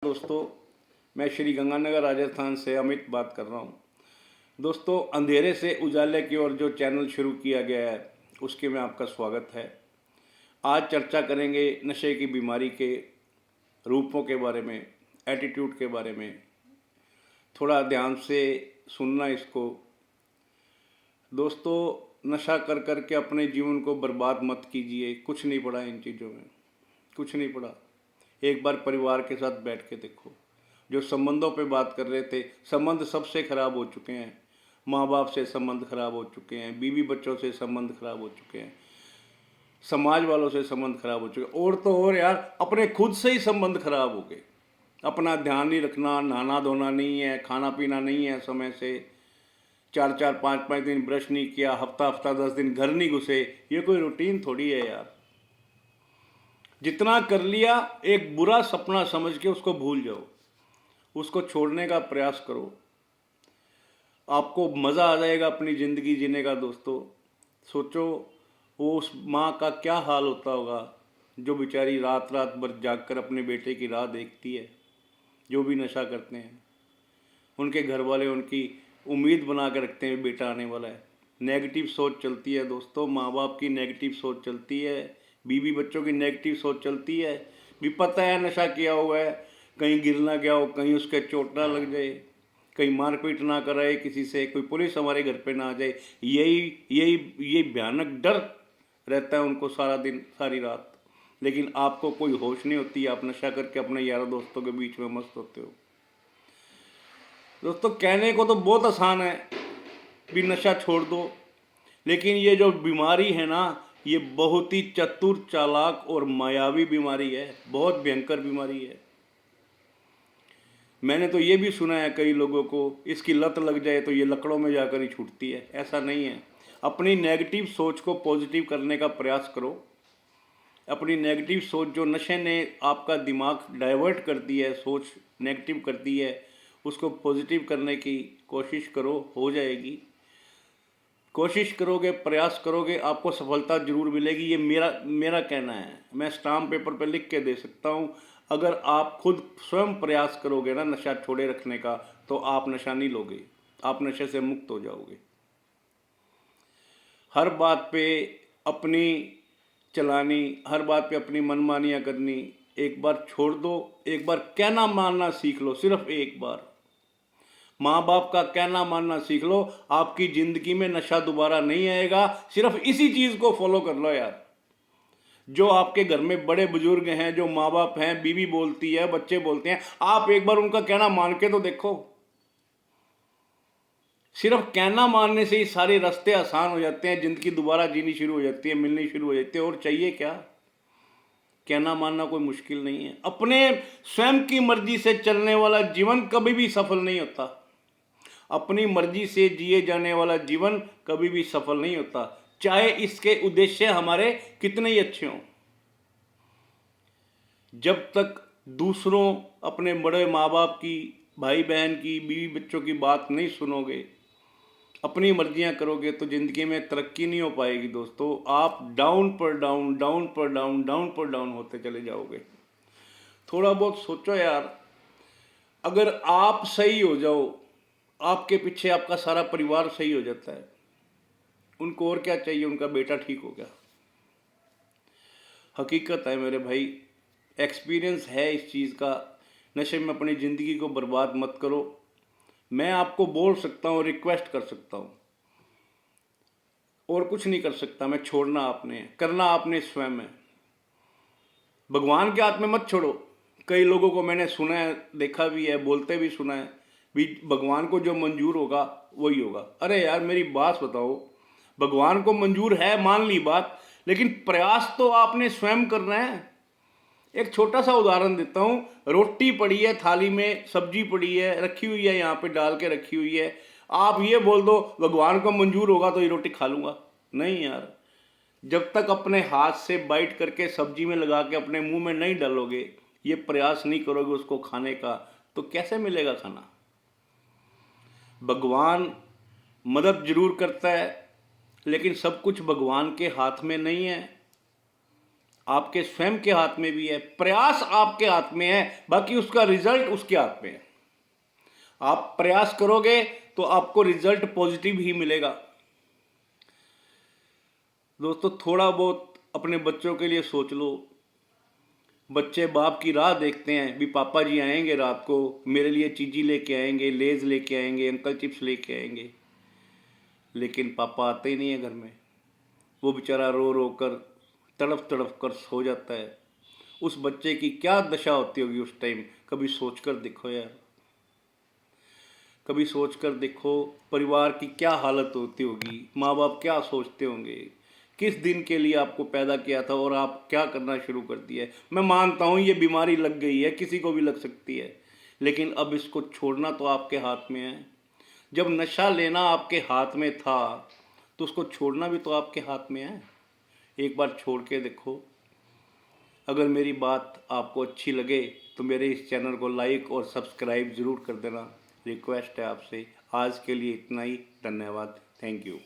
दोस्तों, मैं श्री गंगानगर राजस्थान से अमित बात कर रहा हूँ। दोस्तों, अंधेरे से उजाले की ओर जो चैनल शुरू किया गया है उसके में आपका स्वागत है। आज चर्चा करेंगे नशे की बीमारी के रूपों के बारे में, एटीट्यूड के बारे में। थोड़ा ध्यान से सुनना इसको। दोस्तों, नशा कर कर के अपने जीवन को बर्बाद मत कीजिए। कुछ नहीं पड़ा इन चीज़ों में, कुछ नहीं पड़ा। एक बार परिवार के साथ बैठ के देखो। जो संबंधों पे बात कर रहे थे, संबंध सबसे खराब हो चुके हैं। माँ बाप से संबंध खराब हो चुके हैं, बीवी बच्चों से संबंध खराब हो चुके हैं, समाज वालों से संबंध खराब हो चुके हैं, और तो और यार अपने खुद से ही संबंध खराब हो गए। अपना ध्यान नहीं रखना, नहाना धोना नहीं है, खाना पीना नहीं है समय से, 4-4 5-5 दिन ब्रश नहीं किया, हफ्ता हफ्ता 10 दिन घर नहीं घुसे। ये कोई रूटीन थोड़ी है यार। जितना कर लिया एक बुरा सपना समझ के उसको भूल जाओ, उसको छोड़ने का प्रयास करो। आपको मज़ा आ जाएगा अपनी ज़िंदगी जीने का। दोस्तों, सोचो वो उस माँ का क्या हाल होता होगा जो बेचारी रात रात भर जाग कर अपने बेटे की राह देखती है। जो भी नशा करते हैं उनके घर वाले उनकी उम्मीद बना कर रखते हैं बेटा आने वाला है। नेगेटिव सोच चलती है दोस्तों, माँ बाप की नेगेटिव सोच चलती है, बीवी बच्चों की नेगेटिव सोच चलती है। भी पता है नशा किया हुआ है, कहीं गिर ना गया हो, कहीं उसके चोट ना लग जाए, कहीं मारपीट ना कराए किसी से, कोई पुलिस हमारे घर पे ना आ जाए। यही यही ये भयानक डर रहता है उनको सारा दिन सारी रात। लेकिन आपको कोई होश नहीं होती, आप नशा करके अपने यारों दोस्तों के बीच में मस्त होते हो। दोस्तों, कहने को तो बहुत आसान है भी नशा छोड़ दो, लेकिन ये जो बीमारी है ना, ये बहुत ही चतुर चालाक और मायावी बीमारी है, बहुत भयंकर बीमारी है। मैंने तो ये भी सुना है कई लोगों को इसकी लत लग जाए तो ये लकड़ों में जाकर ही छूटती है। ऐसा नहीं है। अपनी नेगेटिव सोच को पॉजिटिव करने का प्रयास करो। अपनी नेगेटिव सोच जो नशे ने आपका दिमाग डाइवर्ट कर दी है, सोच नेगेटिव कर दी है, उसको पॉजिटिव करने की कोशिश करो, हो जाएगी। कोशिश करोगे, प्रयास करोगे, आपको सफलता जरूर मिलेगी। ये मेरा मेरा कहना है, मैं स्टाम्प पेपर पर लिख के दे सकता हूँ। अगर आप खुद स्वयं प्रयास करोगे ना नशा छोड़े रखने का, तो आप नशा नहीं लोगे, आप नशे से मुक्त हो जाओगे। हर बात पे अपनी चलानी, हर बात पे अपनी मनमानियाँ करनी, एक बार छोड़ दो। एक बार कहना मानना सीख लो, सिर्फ एक बार माँ बाप का कहना मानना सीख लो। आपकी जिंदगी में नशा दोबारा नहीं आएगा। सिर्फ इसी चीज को फॉलो कर लो यार। जो आपके घर में बड़े बुजुर्ग हैं, जो माँ बाप हैं, बीवी बोलती है, बच्चे बोलते हैं, आप एक बार उनका कहना मान के तो देखो। सिर्फ कहना मानने से ही सारे रास्ते आसान हो जाते हैं, जिंदगी दोबारा जीनी शुरू हो जाती है, मिलनी शुरू हो जाती है। और चाहिए क्या? कहना मानना कोई मुश्किल नहीं है। अपने स्वयं की मर्जी से चलने वाला जीवन कभी भी सफल नहीं होता। अपनी मर्जी से जिए जाने वाला जीवन कभी भी सफल नहीं होता, चाहे इसके उद्देश्य हमारे कितने ही अच्छे हों। जब तक दूसरों, अपने बड़े माँ बाप की, भाई बहन की, बीवी बच्चों की बात नहीं सुनोगे, अपनी मर्जियां करोगे, तो जिंदगी में तरक्की नहीं हो पाएगी। दोस्तों, आप डाउन पर डाउन, डाउन पर डाउन, डाउन पर डाउन होते चले जाओगे। थोड़ा बहुत सोचो यार, अगर आप सही हो जाओ, आपके पीछे आपका सारा परिवार सही हो जाता है। उनको और क्या चाहिए? उनका बेटा ठीक हो गया। हकीकत है मेरे भाई, एक्सपीरियंस है इस चीज़ का। नशे में अपनी ज़िंदगी को बर्बाद मत करो। मैं आपको बोल सकता हूँ, रिक्वेस्ट कर सकता हूँ, और कुछ नहीं कर सकता मैं। छोड़ना आपने, करना आपने स्वयं है। भगवान के हाथ में मत छोड़ो। कई लोगों को मैंने सुना है, देखा भी है, बोलते भी सुना है भी भगवान को जो मंजूर होगा वही होगा। अरे यार, मेरी बात बताओ, भगवान को मंजूर है मान ली बात, लेकिन प्रयास तो आपने स्वयं करना है। एक छोटा सा उदाहरण देता हूँ। रोटी पड़ी है थाली में, सब्जी पड़ी है, रखी हुई है, यहाँ पे डाल के रखी हुई है। आप ये बोल दो भगवान को मंजूर होगा तो ये रोटी खा लूँगा? नहीं यार। जब तक अपने हाथ से बाइट करके सब्जी में लगा के अपने मुंह में नहीं डालोगे, ये प्रयास नहीं करोगे उसको खाने का, तो कैसे मिलेगा खाना? भगवान मदद जरूर करता है, लेकिन सब कुछ भगवान के हाथ में नहीं है। आपके स्वयं के हाथ में भी है, प्रयास आपके हाथ में है, बाकी उसका रिजल्ट उसके हाथ में है। आप प्रयास करोगे तो आपको रिजल्ट पॉजिटिव ही मिलेगा। दोस्तों, थोड़ा बहुत अपने बच्चों के लिए सोच लो। बच्चे बाप की राह देखते हैं, भी पापा जी आएंगे रात को, मेरे लिए चीज़ी लेके आएंगे, लेज लेके आएंगे, अंकल चिप्स लेके आएंगे, लेकिन पापा आते ही नहीं है घर में। वो बेचारा रो रो कर, तड़प तड़प कर सो जाता है। उस बच्चे की क्या दशा होती होगी उस टाइम, कभी सोच कर देखो यार। कभी सोच कर देखो, परिवार की क्या हालत होती होगी, माँ बाप क्या सोचते होंगे, किस दिन के लिए आपको पैदा किया था और आप क्या करना शुरू कर दिया है। मैं मानता हूँ ये बीमारी लग गई है, किसी को भी लग सकती है, लेकिन अब इसको छोड़ना तो आपके हाथ में है। जब नशा लेना आपके हाथ में था तो उसको छोड़ना भी तो आपके हाथ में है। एक बार छोड़ के देखो। अगर मेरी बात आपको अच्छी लगे तो मेरे इस चैनल को लाइक और सब्सक्राइब ज़रूर कर देना। रिक्वेस्ट है आपसे। आज के लिए इतना ही। धन्यवाद। Thank you.